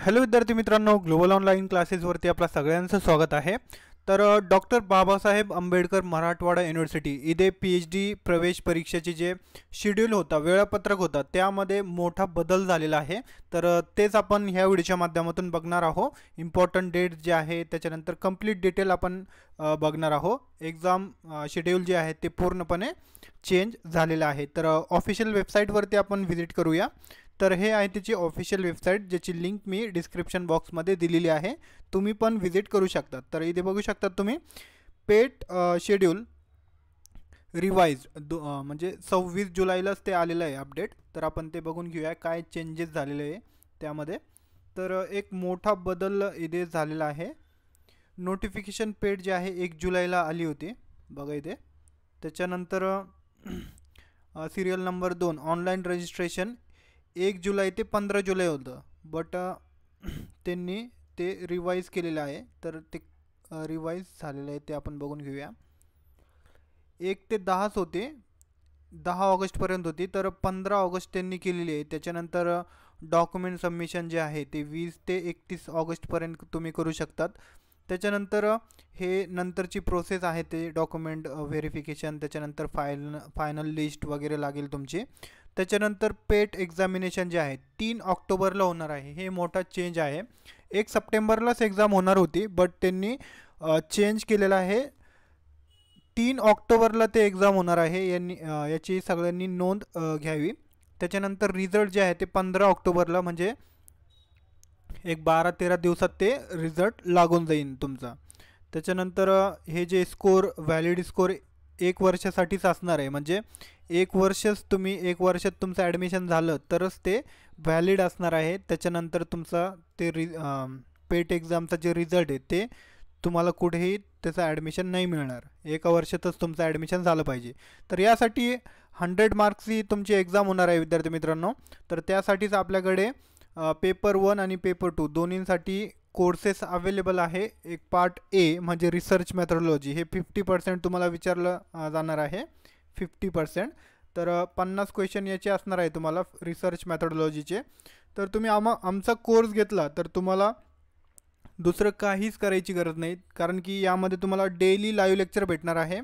Hello विद्यार्थी मित्रांनो, global online क्लासेसवरती आपल्या सगळ्यांचं स्वागत आहे। तर डॉक्टर बाबासाहेब आंबेडकर मराठवाडा युनिव्हर्सिटी इथे PhD प्रवेश परीक्षेचे जे शेड्यूल होता, वेळापत्रक होता, त्यामध्ये मोठा बदल झालेला आहे। तर तेच आपण ह्या व्हिडिओच्या माध्यमातून बघणार आहोत। इम्पॉर्टंट डेट जे आहे त्याच्यानंतर कंप्लीट डिटेल आपण बघणार आहोत। एक्झाम शेड्यूल जे आहे ते पूर्णपणे चेंज झालेलं आहे। तर ऑफिशियल वेबसाईटवरती आपण व्हिजिट करूया। तर हे आहे त्याची ऑफिशियल वेबसाईट, ज्याची लिंक मी डिस्क्रिप्शन बॉक्समध्ये दिलेली आहे, तुम्ही पण व्हिजिट करू शकता। तर इथे बघू शकता तुम्ही पेट शेड्यूल रिवाइज म्हणजे 26 जुलैलाच ते आलेलं आहे अपडेट। तर आपण ते बघून घेऊया काय चेंजेस झालेले आहे त्यामध्ये। तर एक मोठा बदल इथे झालेला आहे। नोटिफिकेशन पेट जे आहे 1 जुलैला आली होती बघा इथे। त्याच्यानंतर सिरियल नंबर 2 ऑनलाईन रजिस्ट्रेशन 1 जुलै ते 15 जुलै होतं, बट त्यांनी ते रिवाइज केलेलं आहे। तर ते रिवाइज झालेलं आहे ते आपण बघून घेऊया। 1 ते 10च होते, 10 ऑगस्टपर्यंत होती, तर 15 ऑगस्ट त्यांनी केलेली आहे। त्याच्यानंतर डॉक्युमेंट सबमिशन जे आहे ते 20 ते 31 ऑगस्टपर्यंत तुम्ही करू शकतात। त्याच्यानंतर हे नंतरची प्रोसेस आहे ते डॉक्युमेंट व्हेरिफिकेशन, त्याच्यानंतर फायनल लिस्ट वगैरे लागेल तुमची। त्याच्यानंतर पेट एक्झामिनेशन जे आहे 3 ऑक्टोबरला होणार आहे। हे मोठा चेंज आहे। 1 सप्टेंबरलाच एक्झाम होणार होती, बट त्यांनी चेंज केलेलं आहे। 3 ऑक्टोबरला ते एक्झाम होणार आहे, याची सगळ्यांनी नोंद घ्यावी। त्याच्यानंतर रिझल्ट जे आहे ते 15 ऑक्टोबरला, म्हणजे एक 12-13 दिवसात ते रिझल्ट लागून जाईल तुमचा। त्याच्यानंतर हे जे स्कोर व्हॅलिड स्कोर 1 वर्षासाठीच असणार आहे, म्हणजे 1 वर्षच तुम्ही 1 वर्षात तुमचं ॲडमिशन झालं तरच ते व्हॅलिड असणार आहे। त्याच्यानंतर तुमचा ते पेट एक्झामचा जे रिझल्ट आहे ते तुम्हाला कुठेही त्याचं ॲडमिशन नाही मिळणार, 1 वर्षातच तुमचं ॲडमिशन झालं पाहिजे। तर यासाठी 100 मार्क्सची तुमची एक्झाम होणार आहे विद्यार्थी मित्रांनो। तर त्यासाठीच आपल्याकडे पेपर 1 आणि पेपर 2 दोन्हींसाठी कोर्सेस अवेलेबल आहे। एक पार्ट ए म्हणजे रिसर्च मेथोडॉलॉजी, हे 50% तुम्हाला विचारलं जाणार आहे, 50%। तर 50 क्वेश्चन याचे असणार आहे तुम्हाला रिसर्च मेथोडॉलॉजीचे। तर तुम्ही आमचा कोर्स घेतला तर तुम्हाला दुसरं काहीच करायची गरज नाही, कारण की यामध्ये तुम्हाला डेली लाईव्ह लेक्चर भेटणार आहे।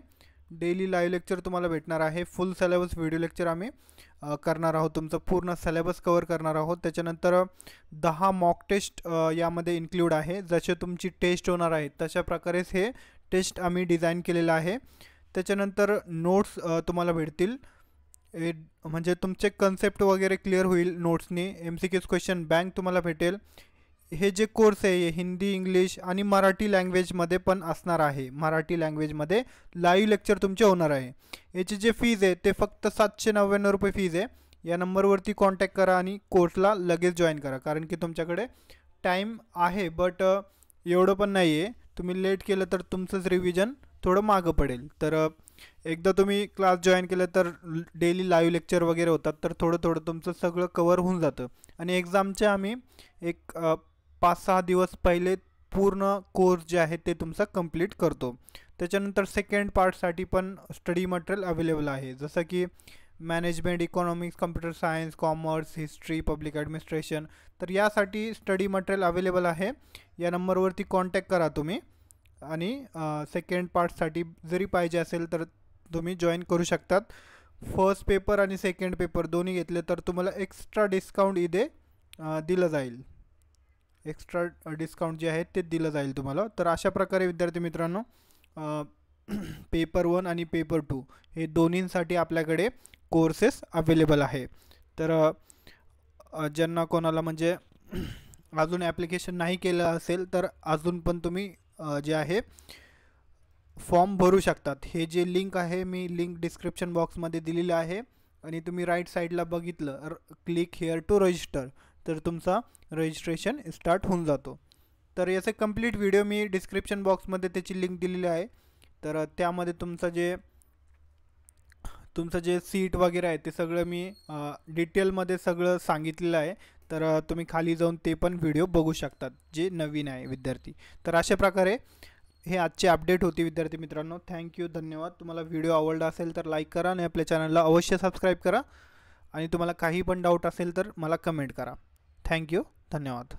डेली लाईव्ह लेक्चर तुम्हाला भेटणार आहे। फुल सिलेबस व्हिडिओ लेक्चर आम्ही करणार आहोत, तुमचं पूर्ण सिलेबस कवर करणार आहोत। त्याच्यानंतर 10 मॉक टेस्ट यामध्ये इन्क्लूड आहे। जसे तुमची टेस्ट होणार आहे तशा प्रकारेच हे टेस्ट आम्ही डिझाईन केलेलं आहे। त्याच्यानंतर नोट्स तुम्हाला भेटतील, म्हणजे तुमचे कन्सेप्ट वगैरे क्लिअर होईल नोट्सनी। MCQs क्वेश्चन बँक तुम्हाला भेटेल। हे जे कोर्स आहे हिंदी, इंग्लिश आणि मराठी लँग्वेजमध्ये पण असणार आहे। मराठी लँग्वेजमध्ये लाईव्ह लेक्चर तुमचे होणार आहे। याची जे फीज आहे ते फक्त 799 रुपये फीज आहे। या नंबरवरती कॉन्टॅक्ट करा आणि कोर्सला लगेच जॉईन करा, कारण की तुमच्याकडे टाईम आहे, बट एवढं पण नाही आहे। तुम्ही लेट केलं तर तुमचंच रिव्हिजन थोडं मागं पडेल। तर एकदा तुम्ही क्लास जॉईन केलं तर डेली लाईव्ह लेक्चर वगैरे होतात, तर थोडं थोडं तुमचं सगळं कवर होऊन जातं। आणि एक्झामचे आम्ही एक 5-6 दिवस पहिले पूर्ण कोर्स जे आहे ते तुमचा कंप्लीट करतो। त्याच्यानंतर सेकंड पार्टसाठी पण स्टडी मटेरियल अवेलेबल आहे, जसं की management, economics, computer science, commerce, history, public administration. तर यासाठी स्टडी मटेरियल अवेलेबल आहे। या नंबरवरती कॉन्टॅक्ट करा तुम्ही, आणि सेकंड पार्टसाठी जरी पाहिजे असेल तर तुम्ही जॉईन करू शकतात। फर्स्ट पेपर आणि सेकंड पेपर दोन्ही घेतले तर तुम्हाला एक्स्ट्रा डिस्काउंट इथे दिलं जाईल। एक्स्ट्रा डिस्काउंट जे आहे ते दिलं जाईल तुम्हाला। तर अशा प्रकारे विद्यार्थी मित्रांनो पेपर 1 आणि पेपर 2 हे दोन्हींसाठी आपल्याकडे कोर्सेस अवेलेबल आहे। तर ज्यांना कोणाला म्हणजे अजून ॲप्लिकेशन नाही केलं असेल तर अजून पण तुम्ही जे आहे फॉर्म भरू शकतात। हे जे लिंक आहे मी लिंक डिस्क्रिप्शन बॉक्समध्ये दिलेली आहे, आणि तुम्ही राईट साईडला बघितलं क्लिक हिअर टू रजिस्टर, तर तुमचा रजिस्ट्रेशन स्टार्ट होऊन जातो। तर याचे कंप्लीट व्हिडिओ मी डिस्क्रिप्शन बॉक्समध्ये त्याची लिंक दिलेली आहे। तर त्यामध्ये तुमचं जे सीट वगैरे आहे ते सगळं मी डिटेलमध्ये सगळं सांगितलेलं आहे। तर तुम्ही खाली जाऊन ते पण व्हिडिओ बघू शकतात जे नवीन आहे विद्यार्थी। तर अशा प्रकारे हे आजचे अपडेट होती विद्यार्थी मित्रांनो। थँक्यू, धन्यवाद। तुम्हाला व्हिडिओ आवडला असेल तर लाईक करा आणि आपल्या चॅनलला अवश्य सबस्क्राईब करा, आणि तुम्हाला काही पण डाऊट असेल तर मला कमेंट करा। थँक्यू, धन्यवाद।